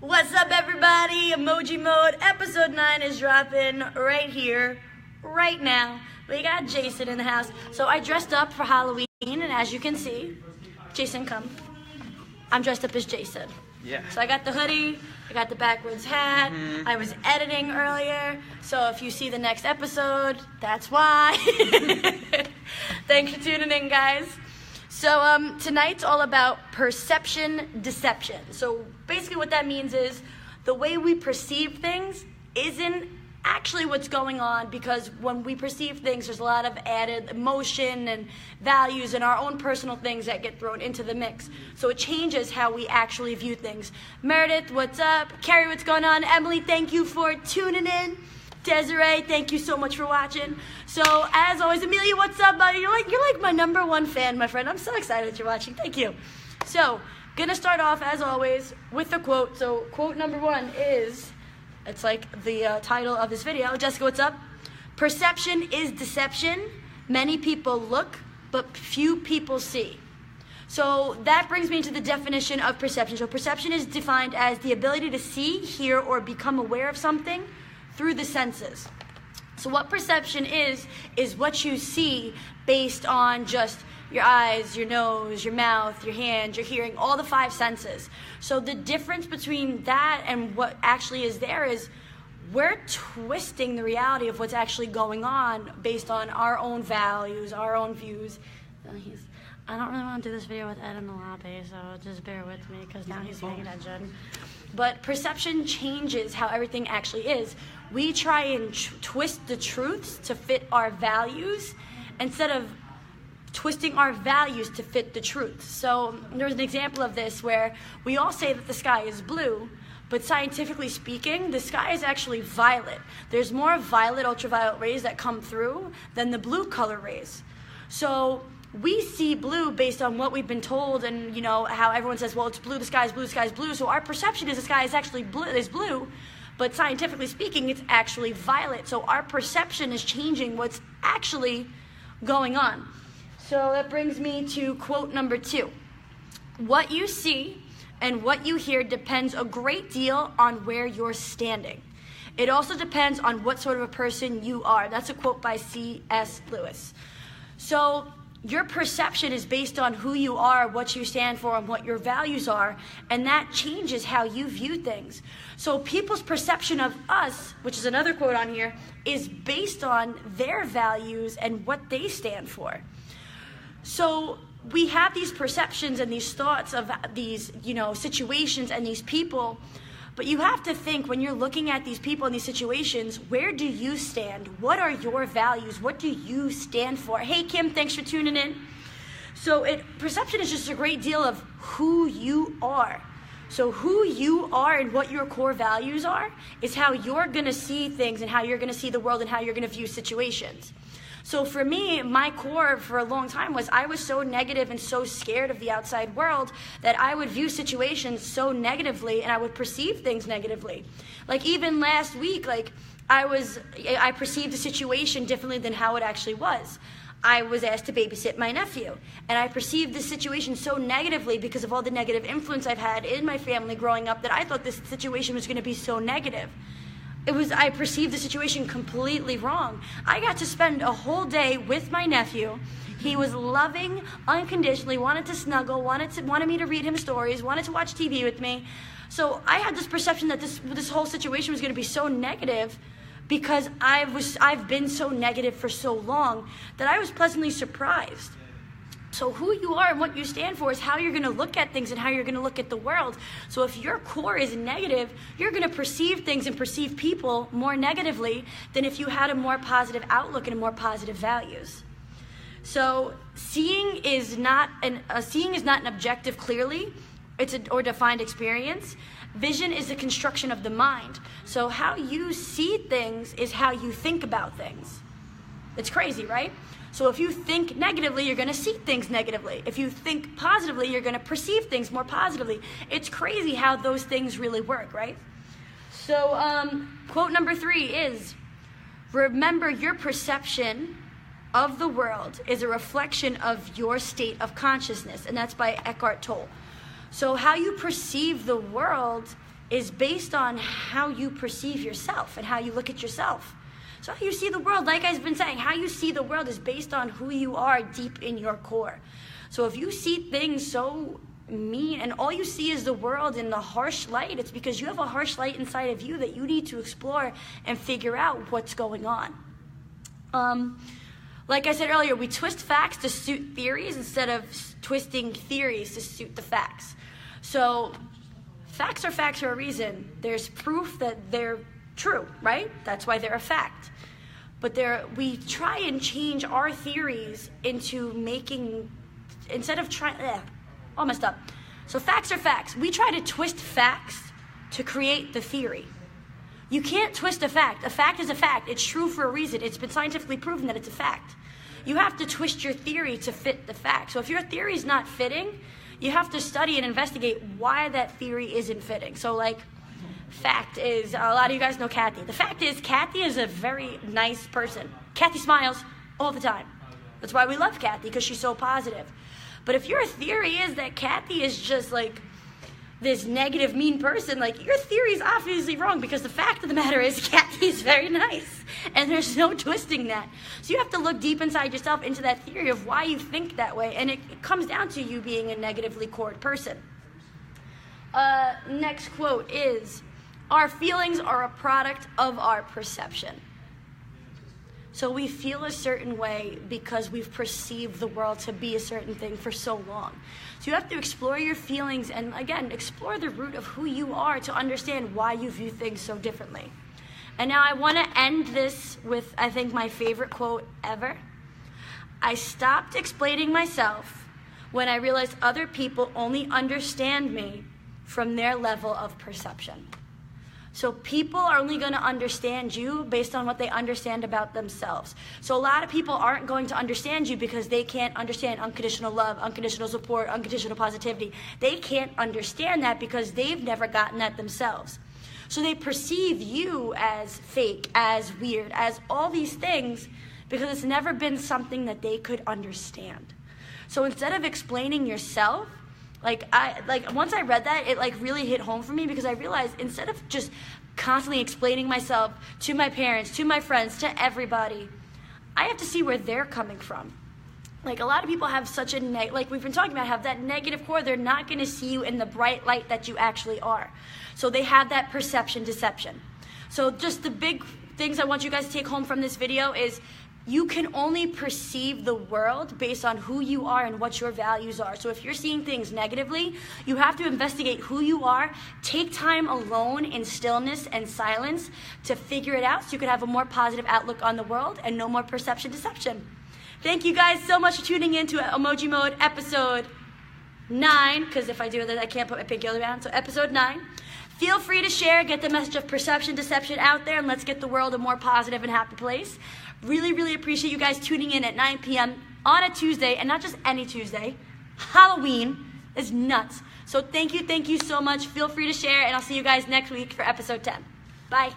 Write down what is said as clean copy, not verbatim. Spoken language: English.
What's up, everybody? Emoji Mode episode 9 is dropping right here, right now. We got Jason in the house. So I dressed up for Halloween, and as you can see, Jason, come. I'm dressed up as Jason. Yeah. So I got the hoodie, I got the backwards hat, I was editing earlier, so if you see the next episode, that's why. Thanks for tuning in, guys. So tonight's all about perception deception. So basically what that means is the way we perceive things isn't actually what's going on, because when we perceive things, there's a lot of added emotion and values and our own personal things that get thrown into the mix. So it changes how we actually view things. Meredith, what's up? Carrie, what's going on? Emily, thank you for tuning in. Desiree, thank you so much for watching. So as always, Amelia, what's up, buddy? You're like my #1 fan, my friend. I'm so excited that you're watching. Thank you. So gonna start off as always with a quote. So quote number 1 is, it's like the title of this video. Jessica, what's up? Perception is deception. Many people look, but few people see. So that brings me to the definition of perception. So perception is defined as the ability to see, hear, or become aware of something through the senses. So what perception is what you see based on just your eyes, your nose, your mouth, your hand, your hearing, all the 5 senses. So the difference between that and what actually is there is we're twisting the reality of what's actually going on based on our own values, our own views. I don't really want to do this video with Ed in the lobby, so just bear with me because now he's paying attention. But perception changes how everything actually is. We try and twist the truths to fit our values instead of twisting our values to fit the truth. So there's an example of this where we all say that the sky is blue, but scientifically speaking, the sky is actually violet. There's more violet, ultraviolet rays that come through than the blue color rays. So we see blue based on what we've been told, and you know how everyone says, well, it's blue, the sky is blue, the sky is blue. So our perception is the sky is actually blue, but scientifically speaking, it's actually violet. So our perception is changing what's actually going on. So that brings me to quote number 2. What you see and what you hear depends a great deal on where you're standing. It also depends on what sort of a person you are. That's a quote by C.S. Lewis. So your perception is based on who you are, what you stand for, and what your values are, and that changes how you view things. So people's perception of us, which is another quote on here, is based on their values and what they stand for. So we have these perceptions and these thoughts of these, situations and these people, but you have to think when you're looking at these people and these situations, where do you stand? What are your values? What do you stand for? Hey, Kim, thanks for tuning in. So perception is just a great deal of who you are. So who you are and what your core values are is how you're going to see things and how you're going to see the world and how you're going to view situations. So for me, my core for a long time was I was so negative and so scared of the outside world that I would view situations so negatively and I would perceive things negatively. Like even last week, I perceived a situation differently than how it actually was. I was asked to babysit my nephew, and I perceived the situation so negatively because of all the negative influence I've had in my family growing up that I thought this situation was going to be so negative. I perceived the situation completely wrong. I got to spend a whole day with my nephew. He was loving unconditionally, wanted to snuggle, wanted me to read him stories, wanted to watch TV with me. So I had this perception that this whole situation was going to be so negative because I've been so negative for so long that I was pleasantly surprised. So who you are and what you stand for is how you're going to look at things and how you're going to look at the world. So if your core is negative, you're going to perceive things and perceive people more negatively than if you had a more positive outlook and a more positive values. So seeing is not an objective clearly, or defined experience. Vision is a construction of the mind. So how you see things is how you think about things. It's crazy, right? So if you think negatively, you're going to see things negatively. If you think positively, you're going to perceive things more positively. It's crazy how those things really work, right? So quote number 3 is, remember your perception of the world is a reflection of your state of consciousness. And that's by Eckhart Tolle. So how you perceive the world is based on how you perceive yourself and how you look at yourself. So how you see the world, like I've been saying, how you see the world is based on who you are deep in your core. So if you see things so mean and all you see is the world in the harsh light, it's because you have a harsh light inside of you that you need to explore and figure out what's going on. Like I said earlier, we twist facts to suit theories instead of twisting theories to suit the facts. So facts are facts for a reason. There's proof that they're true, right? That's why they're a fact. But we try and change our theories into making, instead of trying, all messed up. So facts are facts. We try to twist facts to create the theory. You can't twist a fact. A fact is a fact. It's true for a reason. It's been scientifically proven that it's a fact. You have to twist your theory to fit the fact. So if your theory is not fitting, you have to study and investigate why that theory isn't fitting. So like, fact is, a lot of you guys know Kathy. The fact is, Kathy is a very nice person. Kathy smiles all the time. That's why we love Kathy, because she's so positive. But if your theory is that Kathy is just like this negative, mean person, like your theory is obviously wrong, because the fact of the matter is Kathy is very nice. And there's no twisting that. So you have to look deep inside yourself into that theory of why you think that way. And it comes down to you being a negatively cored person. Next quote is, our feelings are a product of our perception. So we feel a certain way because we've perceived the world to be a certain thing for so long. So you have to explore your feelings and, again, explore the root of who you are to understand why you view things so differently. And now I want to end this with, I think, my favorite quote ever. I stopped explaining myself when I realized other people only understand me from their level of perception. So people are only going to understand you based on what they understand about themselves. So a lot of people aren't going to understand you because they can't understand unconditional love, unconditional support, unconditional positivity. They can't understand that because they've never gotten that themselves. So they perceive you as fake, as weird, as all these things because it's never been something that they could understand. So instead of explaining yourself, once I read that, it really hit home for me, because I realized instead of just constantly explaining myself to my parents, to my friends, to everybody, I have to see where they're coming from. Like, a lot of people have such a like we've been talking about, have that negative core. They're not going to see you in the bright light that you actually are. So they have that perception deception. So just the big things I want you guys to take home from this video is, you can only perceive the world based on who you are and what your values are. So if you're seeing things negatively, you have to investigate who you are, take time alone in stillness and silence to figure it out so you can have a more positive outlook on the world and no more perception deception. Thank you guys so much for tuning in to Emoji Mode episode 9, because if I do that, I can't put my pinky down. So episode 9. Feel free to share, get the message of perception deception out there, and let's get the world a more positive and happy place. Really, really appreciate you guys tuning in at 9 p.m. on a Tuesday, and not just any Tuesday. Halloween is nuts. So thank you so much. Feel free to share, and I'll see you guys next week for episode 10. Bye.